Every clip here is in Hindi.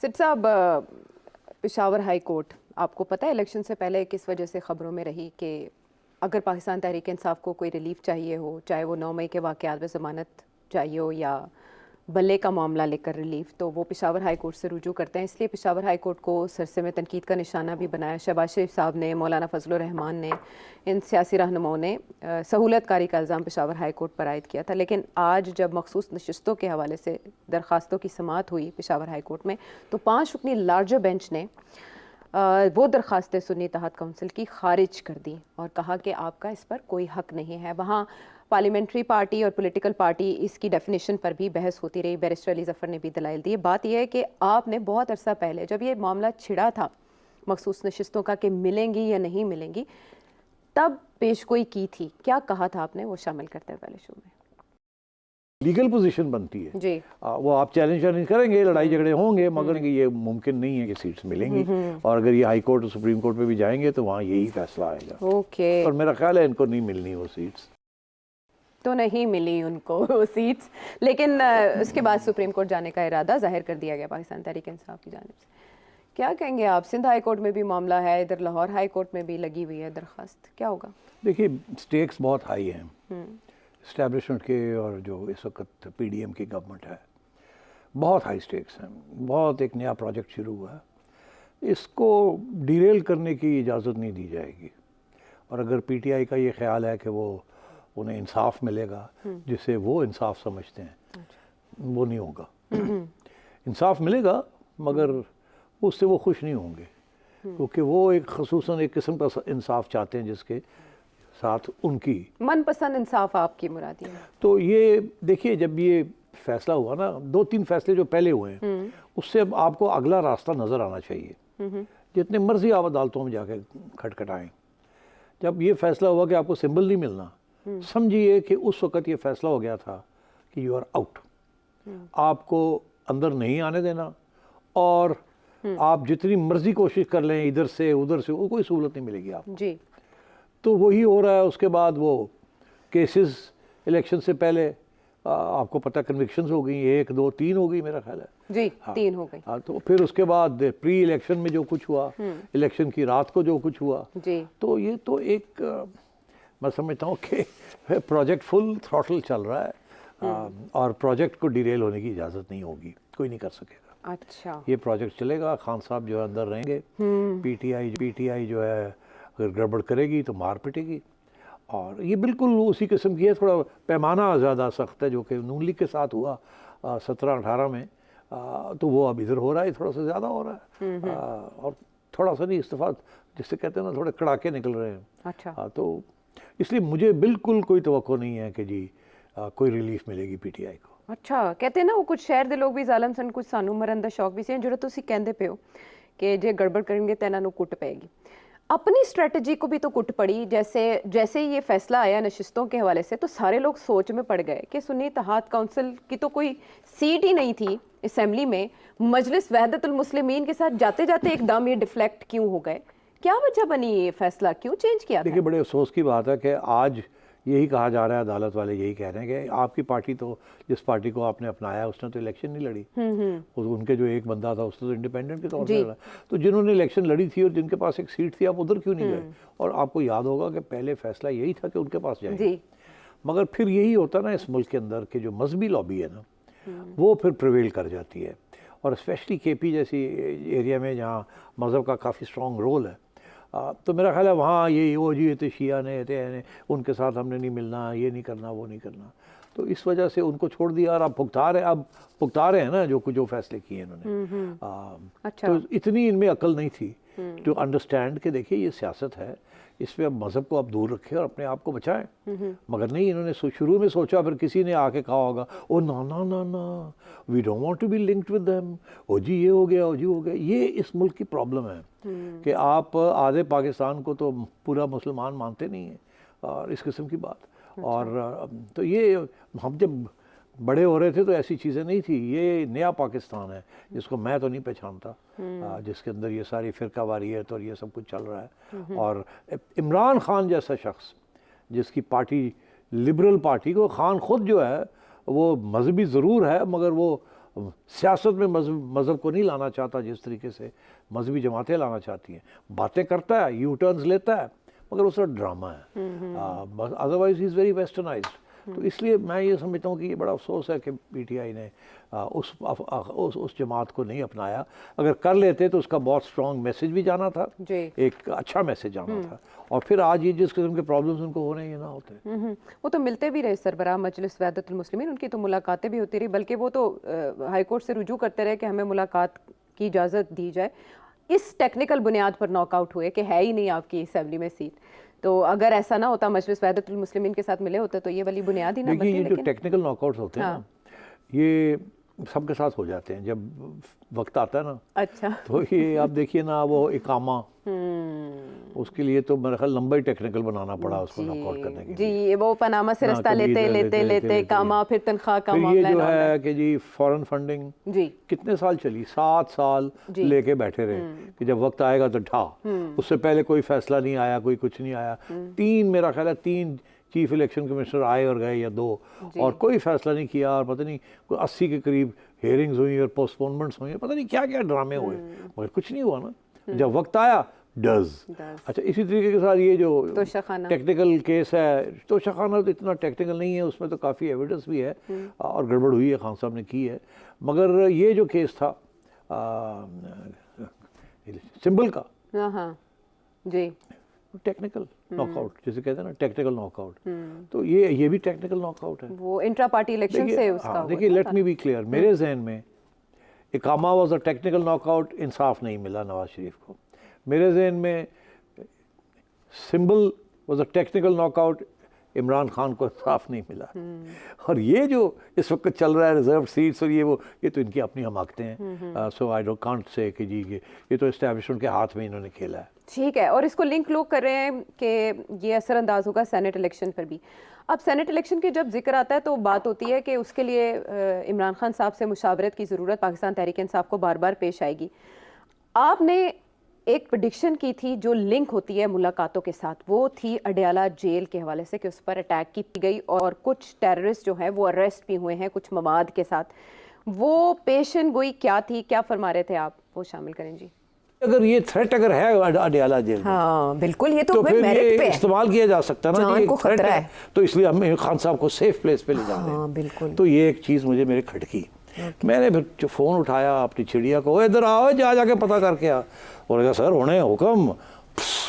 सिप साहब, पेशावर हाई कोर्ट आपको पता है इलेक्शन से पहले किस वजह से ख़बरों में रही कि अगर पाकिस्तान तहरीक इंसाफ को कोई रिलीफ चाहिए हो, चाहे वो 9 मई के वाक़यात में ज़मानत चाहिए हो या बल्ले का मामला लेकर रिलीफ, तो वो पेशावर हाई कोर्ट से रुजू करते हैं। इसलिए पेशावर हाई कोर्ट को सरसे में तनकीद का निशाना भी बनाया। शहबाज शरीफ साहब ने, मौलाना फजल रहमान ने, इन सियासी रहनुमाओं ने सहूलत कारी का इल्ज़ाम पेशावर हाई कोर्ट पर आयद किया था। लेकिन आज जब मखसूस नशिस्तों के हवाले से दरख्वास्तों की समाअत हुई पेशावर हाई कोर्ट में, तो 5 रुकनी लार्जर बेंच ने वो दरख्वास्तें सुन्नी तहत काउंसिल की खारिज कर दी और कहा कि आपका इस पर कोई हक नहीं है। वहाँ पार्लियामेंट्री पार्टी और पॉलिटिकल पार्टी इसकी डेफिनेशन पर भी बहस होती रही। बैरिस्टर अली ज़फ़र ने भी दलाइल दिए। बात यह है कि आपने बहुत अरसा पहले जब ये मामला छिड़ा था मखसूस नशिस्तों का कि मिलेंगी या नहीं मिलेंगी, तब पेशगोई की थी। क्या कहा था आपने, वो शामिल करते हैं पहले शो में। लीगल पोजीशन बनती है जी। वो आप चैलेंज करेंगे, लड़ाई झगड़े होंगे, मगर ये मुमकिन नहीं है कि सीट्स मिलेंगी। और अगर ये हाई कोर्ट और सुप्रीम कोर्ट पे भी जाएंगे तो वहाँ यही फैसला आएगा। ओके। और मेरा ख्याल है इनको नहीं मिलनी वो सीट्स। तो नहीं मिली उनको वो सीट्स, लेकिन उसके बाद सुप्रीम कोर्ट जाने का इरादा जाहिर कर दिया गया पाकिस्तान तहरीक इंसाफ की जानिब से। क्या कहेंगे आप? सिंध हाई कोर्ट में भी मामला है, इधर लाहौर हाई कोर्ट में भी लगी हुई है दरख्वास्त, क्या होगा? देखिए, स्टेक्स बहुत हाई हैं इस्टेब्लिशमेंट के, और जो इस वक्त PDM की गवर्नमेंट है, बहुत हाई स्टेक्स हैं। बहुत एक नया प्रोजेक्ट शुरू हुआ है, इसको डिरेल करने की इजाज़त नहीं दी जाएगी। और अगर PTI का ये ख्याल है कि वो उन्हें इंसाफ मिलेगा जिसे वो इंसाफ समझते हैं, वो नहीं होगा। इंसाफ मिलेगा मगर उससे वो खुश नहीं होंगे, क्योंकि वो एक खसूसन एक किस्म का इंसाफ चाहते हैं जिसके साथ उनकी मनपसंद इंसाफ आपकी मुरादी है। तो ये देखिए, जब ये फैसला हुआ ना, 2-3 फैसले जो पहले हुए हैं, उससे अब आपको अगला रास्ता नज़र आना चाहिए। जितने मर्जी आप अदालतों में जाके खटखटाएं, जब ये फैसला हुआ कि आपको सिंबल नहीं मिलना, समझिए कि उस वक़्त ये फैसला हो गया था कि यू आर आउट, आपको अंदर नहीं आने देना, और आप जितनी मर्जी कोशिश कर लें इधर से उधर से, वो कोई सहूलत नहीं मिलेगी आपको जी। तो वही हो रहा है। उसके बाद वो केसेस इलेक्शन से पहले आपको पता कन्विक्शंस हो गई, 1, 2, 3 हो गई मेरा ख्याल है जी। हाँ, 3 हो गई। हाँ। तो फिर उसके बाद प्री इलेक्शन में जो कुछ हुआ, इलेक्शन की रात को जो कुछ हुआ जी। तो ये तो एक मैं समझता हूँ कि प्रोजेक्ट फुल थ्रॉटल चल रहा है, और प्रोजेक्ट को डिरेल होने की इजाज़त नहीं होगी, कोई नहीं कर सकेगा। अच्छा। ये प्रोजेक्ट चलेगा, खान साहब जो है अंदर रहेंगे, PTI जो है अगर गड़बड़ करेगी तो मार पिटेगी। और ये बिल्कुल उसी किस्म की है, थोड़ा पैमाना ज़्यादा सख्त है जो कि नून लीग के साथ हुआ 17-18 में, तो वो अब इधर हो रहा है, थोड़ा सा ज़्यादा हो रहा है। और थोड़ा सा नहीं, इस्तीफा जिससे कहते हैं ना, थोड़े कड़ाके निकल रहे हैं। अच्छा। तो इसलिए मुझे बिल्कुल कोई तवक्को नहीं है कि जी कोई रिलीफ मिलेगी PTI को। अच्छा, कहते हैं ना वो कुछ शहर दे लोग भी जालम सन, कुछ सानू मरन दा शौक भी सी, जो तुसी कहंदे पे हो कि जे गड़बड़ करेंगे तो इन्हां नूं कुट पेगी। अपनी स्ट्रेटजी को भी तो कुट पड़ी। जैसे ये फैसला आया नशिस्तों के हवाले से, तो सारे लोग सोच में पड़ गए कि सुन्नी इत्तेहाद काउंसिल की तो कोई सीट ही नहीं थी असेंबली में, मजलिस वहदतुल मुस्लिमीन के साथ जाते जाते एकदम ये डिफ्लेक्ट क्यों हो गए? क्या वजह बनी ये फैसला क्यों चेंज किया? देखिए, बड़े अफसोस की बात है कि आज यही कहा जा रहा है, अदालत वाले यही कह रहे हैं कि आपकी पार्टी तो, जिस पार्टी को आपने अपनाया उसने तो इलेक्शन नहीं लड़ी, उनके जो एक बंदा था उसने तो इंडिपेंडेंट के तौर पर लड़ा। तो जिन्होंने इलेक्शन लड़ी थी और जिनके पास एक सीट थी, आप उधर क्यों नहीं गए? और आपको याद होगा कि पहले फैसला यही था कि उनके पास जाए, मगर फिर यही होता ना इस मुल्क के अंदर कि जो मजहबी लॉबी है ना, वो फिर प्रिवेल कर जाती है। और स्पेशली KP जैसी एरिया में जहाँ मज़हब का काफ़ी स्ट्रॉन्ग रोल है, तो मेरा ख्याल है वहाँ ये वो जी तो शिया ने उनके साथ हमने नहीं मिलना, ये नहीं करना, वो नहीं करना, तो इस वजह से उनको छोड़ दिया। और अब भुगता रहे हैं ना जो फैसले किए इन्होंने। अच्छा। तो इतनी इनमें अकल नहीं थी टू अंडरस्टैंड कि देखिए ये सियासत है, इसमें अब मज़हब को आप दूर रखें और अपने आप को बचाएं। मगर नहीं, इन्होंने शुरू में सोचा, फिर किसी ने आके कहा होगा, ओ ना ना ना ना, we don't want to be linked with them, ओ जी ये हो गया, ओ जी हो गया। ये इस मुल्क की प्रॉब्लम है कि आप आधे पाकिस्तान को तो पूरा मुसलमान मानते नहीं हैं, और इस किस्म की बात। और तो ये हम जब बड़े हो रहे थे तो ऐसी चीज़ें नहीं थी। ये नया पाकिस्तान है जिसको मैं तो नहीं पहचानता, जिसके अंदर ये सारी फ़िरकावारियत और ये सब कुछ चल रहा है। और इमरान खान जैसा शख्स जिसकी पार्टी लिबरल पार्टी को, खान खुद जो है वो मजहबी ज़रूर है मगर वो सियासत में मज़हब को नहीं लाना चाहता जिस तरीके से मजहबी जमातें लाना चाहती हैं। बातें करता है, यू टर्न्स लेता है, मगर वो सब ड्रामा है। Otherwise he is very westernised. तो इसलिए मैं ये समझता हूँ कि ये बड़ा अफसोस है कि पीटीआई ने उस जमात को नहीं अपनाया। अगर कर लेते तो उसका बहुत स्ट्रॉन्ग मैसेज भी जाना था, एक अच्छा मैसेज जाना था, और फिर आज ये जिस किस्म के प्रॉब्लम्स उनको हो रहे हैं ये ना होते। वो तो मिलते भी रहे सरबराह मजलिस वहदतुल मुस्लिमीन, उनकी तो मुलाकातें भी होती रही, बल्कि वो तो हाई कोर्ट से रुजू करते रहे कि हमें मुलाकात की इजाज़त दी जाए। इस टेक्निकल बुनियाद पर नॉकआउट हुए कि है ही नहीं आपकी असेंबली में सीट। तो अगर ऐसा ना होता, मजलिस वहदतुल मुस्लिमीन के साथ मिले होते, तो ये वाली बुनियाद ही ना बनती। ये जो टेक्निकल नॉकआउट्स होते हैं ना, ये सबके साथ हो जाते हैं जब वक्त आता है ना। अच्छा। तो ये आप देखिए ना, वो इकामा, उसके लिए तो मेरा ख्याल लंबा ही टेक्निकल बनाना पड़ा उसको नॉकआउट करने के लिए। जी, वो पनामा से रास्ता लेते इकामा, फिर तनख्वाह का मामला। ये जो है कि जी फॉरेन फंडिंग जी कितने साल चली, 7 साल लेके बैठे रहे कि जब वक्त आएगा तो ढा। उससे पहले कोई फैसला नहीं आया, कोई कुछ नहीं आया। मेरा ख्याल है 3 चीफ इलेक्शन कमिश्नर आए और गए, या 2, और कोई फैसला नहीं किया। और पता नहीं कोई 80 के करीब हेयरिंग्स हुई और पोस्टपोनमेंट्स हुई, पता नहीं क्या क्या ड्रामे हुए, मगर कुछ नहीं हुआ ना। जब वक्त आया डज। अच्छा, इसी तरीके के साथ ये जो टेक्निकल केस है, तोशाखाना तो इतना टेक्निकल नहीं है, उसमें तो काफ़ी एविडेंस भी है और गड़बड़ हुई है, खान साहब ने की है। मगर ये जो केस था सिंबल का, जी, टेक्निकल नॉकआउट जिसे कहते हैं ना, टेक्निकल नॉकआउट, तो ये भी टेक्निकल नॉकआउट है। वो इंट्रा पार्टी इलेक्शन से उसका। देखिए, लेट मी बी क्लियर, मेरे जहन में इकामा वाज अ टेक्निकल नॉकआउट, इंसाफ नहीं मिला नवाज शरीफ को। मेरे जहन में symbol was a technical knockout, Imran Khan को इंसाफ नहीं मिला। और ये जो इस वक्त चल रहा है रिजर्व सीट्स और ये तो इनकी अपनी हमाकतें हैं। सो आई डोंट कांट से कि जी ये तो एस्टैब्लिशमेंट के हाथ में इन्होंने खेला है। ठीक है, और इसको लिंक लोग कर रहे हैं कि ये असरअंदाज होगा सेनेट इलेक्शन पर भी। अब सेनेट इलेक्शन के जब जिक्र आता है तो बात होती है कि उसके लिए इमरान खान साहब से मुशावरत की ज़रूरत पाकिस्तान तहरीक इंसाफ को बार बार पेश आएगी। आपने एक प्रेडिक्शन की थी जो लिंक होती है मुलाकातों के साथ, वो थी अडयाला जेल के हवाले से कि उस पर अटैक की गई और कुछ टेररिस्ट जो हैं वो अरेस्ट भी हुए हैं कुछ मवाद के साथ। वो पेशन गोई क्या थी, क्या फरमा रहे थे आप, वो शामिल करें जी। अगर ये थ्रेट अगर है अडयाला जेल, हाँ बिल्कुल, ये तो फिर मेरिट पे इस्तेमाल किया जा सकता है ना, जान को खतरा है, तो इसलिए हम खान साहब को सेफ प्लेस पे ले जा रहे हैं। बिल्कुल। तो ये एक चीज़ मुझे मेरे खटकी। मैंने फिर जो फ़ोन उठाया अपनी चिड़िया को, इधर आओ, जाके पता करके आ। और कहा सर होने हुक्म,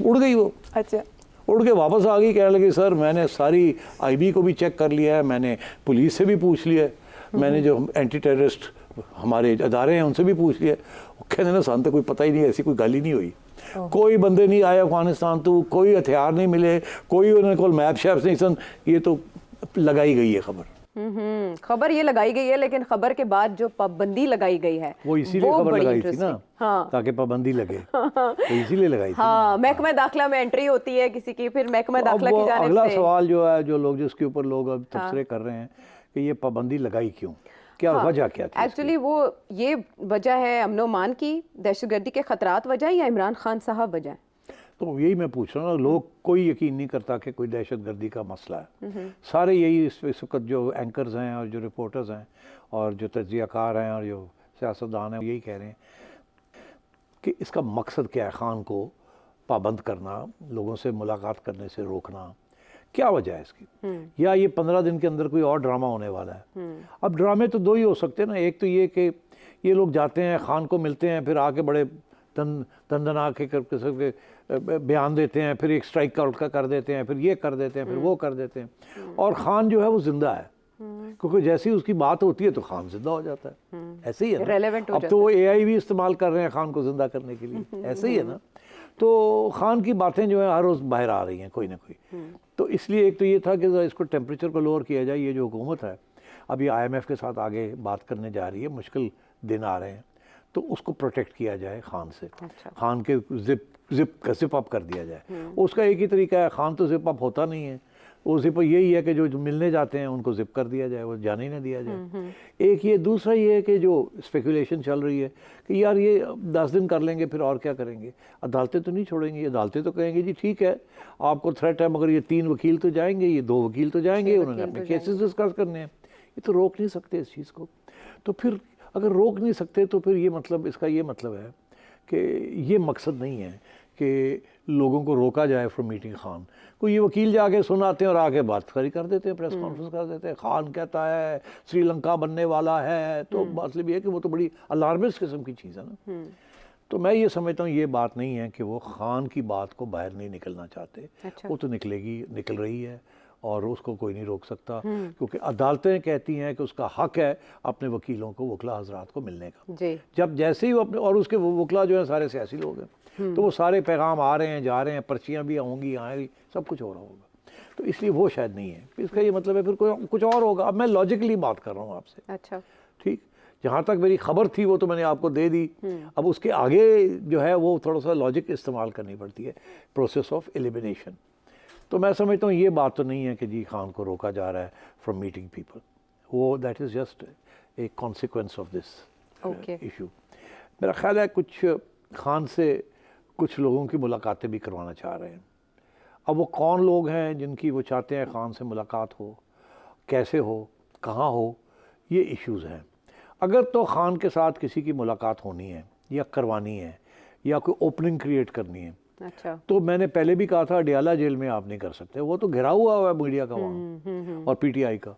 उड़ गई वो। अच्छा, उड़ के वापस आ गई, कहने लगी सर मैंने सारी आईबी को भी चेक कर लिया है, मैंने पुलिस से भी पूछ लिया है, मैंने जो एंटी टेररिस्ट हमारे अदारे हैं उनसे भी पूछ लिया। कहने ना सान तो कोई पता ही नहीं, ऐसी कोई गल ही नहीं हुई, कोई बंदे नहीं आए अफगानिस्तान तो, कोई हथियार नहीं मिले, कोई उन्होंने कोई मैप शैप्स नहीं सन। ये तो लगाई गई है खबर। खबर ये लगाई गई है, लेकिन खबर के बाद जो पाबंदी लगाई गई है वो इसीलिए खबर लगाई थी ना। हाँ, ताकि पाबंदी लगे। तो इसीलिए लगाई थी। हाँ, महकमा दाखिला में एंट्री होती है किसी की, फिर महकमा दाखिला की जानिब से। अगला सवाल जो है, जो लोग जिसके ऊपर लोग अब तबसरे कर रहे हैं कि ये पाबंदी लगाई क्यों, क्या वजह क्या थी? एक्चुअली वो ये वजह है अमन मान की, दहशतगर्दी के खतरात वजह, या इमरान खान साहब वजह? तो यही मैं पूछ रहा हूँ, लोग कोई यकीन नहीं करता कि कोई दहशतगर्दी का मसला है। सारे यही इस वक्त जो एंकर्स हैं और जो रिपोर्टर्स हैं और जो तज्जियाकार हैं और जो सियासतदान हैं, यही कह रहे हैं कि इसका मकसद क्या है, खान को पाबंद करना, लोगों से मुलाकात करने से रोकना, क्या वजह है इसकी? या ये 15 दिन के अंदर कोई और ड्रामा होने वाला है? अब ड्रामे तो 2 ही हो सकते हैं ना। एक तो ये कि ये लोग जाते हैं, खान को मिलते हैं, फिर आके बड़े तंदना के करके बयान देते हैं, फिर एक स्ट्राइक आउट का कर देते हैं, फिर ये कर देते हैं, फिर वो कर देते हैं, और खान जो है वो जिंदा है, क्योंकि जैसे ही उसकी बात होती है तो खान जिंदा हो जाता है। ऐसे ही है ना। अब तो वो AI भी इस्तेमाल कर रहे हैं खान को जिंदा करने के लिए, ऐसे ही है ना। तो खान की बातें जो है हर रोज़ बाहर आ रही हैं कोई ना कोई। तो इसलिए एक तो ये था कि इसको टेम्परेचर को लोअर किया जाए। ये जो हुकूमत है अब ये IMF के साथ आगे बात करने जा रही है, मुश्किल दिन आ रहे हैं, तो उसको प्रोटेक्ट किया जाए खान से। अच्छा। खान के जिप अप कर दिया जाए। उसका एक ही तरीका है, खान तो जिप अप होता नहीं है, वो जिप यही है कि जो मिलने जाते हैं उनको जिप कर दिया जाए, वो जाने ही ना दिया जाए। एक ये, दूसरा ये है कि जो स्पेकुलेशन चल रही है कि यार ये 10 दिन कर लेंगे फिर और क्या करेंगे, अदालतें तो नहीं छोड़ेंगी। अदालतें तो कहेंगे जी ठीक है आपको थ्रेट है, मगर ये 3 वकील तो जाएंगे, ये 2 वकील तो जाएंगे, उन्होंने अपने केसेस डिस्कस करने हैं, ये तो रोक नहीं सकते इस चीज़ को। तो फिर अगर रोक नहीं सकते तो फिर ये मतलब, इसका ये मतलब है कि ये मकसद नहीं है कि लोगों को रोका जाए फ्रॉम मीटिंग खान। कोई ये वकील जाके सुनाते हैं और आके बात खड़ी कर देते हैं, प्रेस कॉन्फ्रेंस कर देते हैं, खान कहता है श्रीलंका बनने वाला है, तो मतलब ये है कि वो तो बड़ी अलार्मिस्ट किस्म की चीज़ है ना। तो मैं ये समझता हूँ ये बात नहीं है कि वो खान की बात को बाहर नहीं निकलना चाहते। अच्छा। वो तो निकल रही है और उसको कोई नहीं रोक सकता, क्योंकि अदालतें कहती हैं कि उसका हक है अपने वकीलों को, वकला हजरात को मिलने का। जी। जब जैसे ही वो अपने, और उसके वो वकला जो है सारे सियासी लोग हैं, तो वो सारे पैगाम आ रहे हैं जा रहे हैं, पर्चियाँ भी आऊँगी आएंगी, सब कुछ हो रहा होगा, तो इसलिए वो शायद नहीं है। इसका ये मतलब है फिर कोई कुछ और होगा। अब मैं लॉजिकली बात कर रहा हूँ आपसे। अच्छा। ठीक, जहाँ तक मेरी खबर थी वो तो मैंने आपको दे दी। अब उसके आगे जो है वो थोड़ा सा लॉजिक इस्तेमाल करनी पड़ती है, प्रोसेस ऑफ एलिमिनेशन। तो मैं समझता हूँ ये बात तो नहीं है कि जी खान को रोका जा रहा है फ्रॉम मीटिंग पीपल, वो that is just a consequence of this issue. मेरा ख्याल है कुछ खान से कुछ लोगों की मुलाकातें भी करवाना चाह रहे हैं। अब वो कौन लोग हैं जिनकी वो चाहते हैं खान से मुलाकात हो, कैसे हो, कहाँ हो, ये इश्यूज़ हैं। अगर तो खान के साथ किसी की मुलाकात होनी है या करवानी है या कोई ओपनिंग क्रिएट करनी है, अच्छा। तो मैंने पहले भी कहा था अडियाला जेल में आप नहीं कर सकते, वो तो घिरा हुआ है मीडिया का वहाँ और पीटीआई का,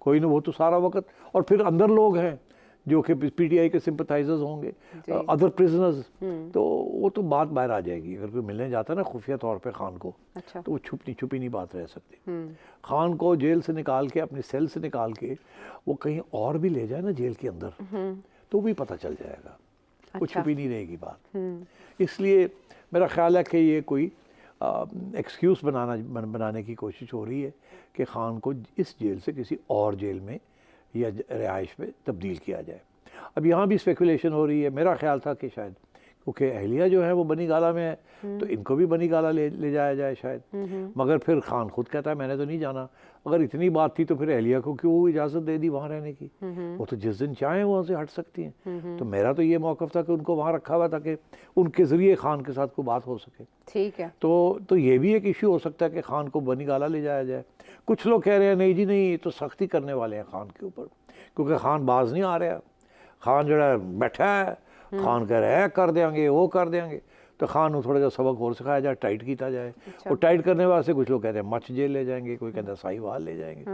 कोई ना, वो तो सारा वक्त, और फिर अंदर लोग हैं जो कि पीटीआई के सिंपथाइजर्स होंगे, अदर प्रिजनर्स, तो वो तो बात बाहर आ जाएगी। अगर कोई मिलने जाता है ना खुफिया तौर पे खान को, अच्छा। तो वो छुपी नहीं बात रह सकती। खान को जेल से निकाल के, अपनी सेल से निकाल के वो कहीं और भी ले जाए ना जेल के अंदर, तो भी पता चल जाएगा। वो छुपी नहीं रहेगी बात। इसलिए मेरा ख्याल है कि ये कोई एक्सक्यूज़ बनाने की कोशिश हो रही है कि खान को इस जेल से किसी और जेल में या रिहाइश में तब्दील किया जाए। अब यहाँ भी स्पेकुलेशन हो रही है, मेरा ख्याल था कि शायद क्योंकि अहलिया जो है वो बनी गाला में है, तो इनको भी बनी गाला ले जाया जाए शायद। मगर फिर खान खुद कहता है मैंने तो नहीं जाना। अगर इतनी बात थी तो फिर अहलिया को क्यों इजाज़त दे दी वहाँ रहने की? वो तो जिस दिन चाहें वहाँ से हट सकती हैं। तो मेरा तो ये मौक़िफ़ था कि उनको वहाँ रखा हुआ ताकि उनके ज़रिए खान के साथ कोई बात हो सके। ठीक है। तो ये भी एक इशू हो सकता है कि खान को बनी गाला ले जाया जाए। कुछ लोग कह रहे हैं नहीं जी नहीं, तो सख्ती करने वाले हैं खान के ऊपर, क्योंकि खान बाज नहीं आ रहा। खान जड़ा बैठा है, खान कह रहा है कर देंगे वो कर देंगे, तो खान को थोड़ा जा सबक और सिखाया जाए, टाइट किया जाए। और टाइट करने वास्ते कुछ लोग कहते हैं मच जेल ले जाएंगे, कोई कहता है साहिवाल ले जाएंगे।